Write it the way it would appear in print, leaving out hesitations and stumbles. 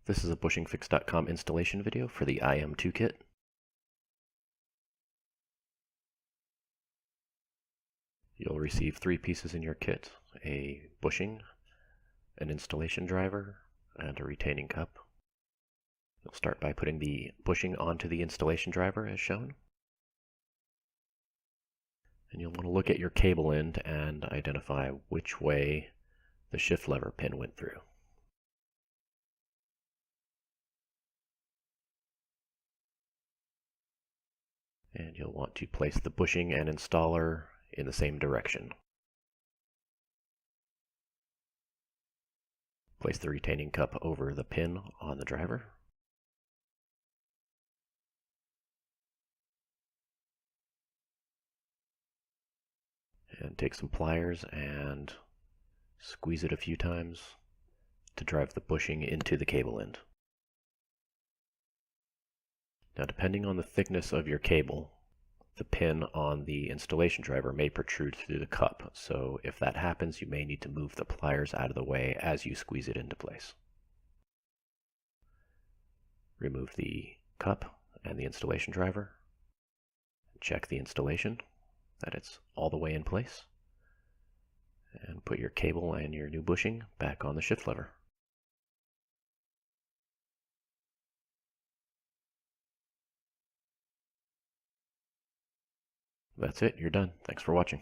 This is a bushingfix.com installation video for the IM2 kit. You'll receive 3 pieces in your kit: a bushing, an installation driver, and a retaining cup. You'll start by putting the bushing onto the installation driver as shown. And you'll want to look at your cable end and identify which way the shift lever pin went through. And you'll want to place the bushing and installer in the same direction. Place the retaining cup over the pin on the driver. And take some pliers and squeeze it a few times to drive the bushing into the cable end. Now, depending on the thickness of your cable, the pin on the installation driver may protrude through the cup, so if that happens, you may need to move the pliers out of the way as you squeeze it into place. Remove the cup and the installation driver. Check the installation, that it's all the way in place, and put your cable and your new bushing back on the shift lever. That's it, you're done. Thanks for watching.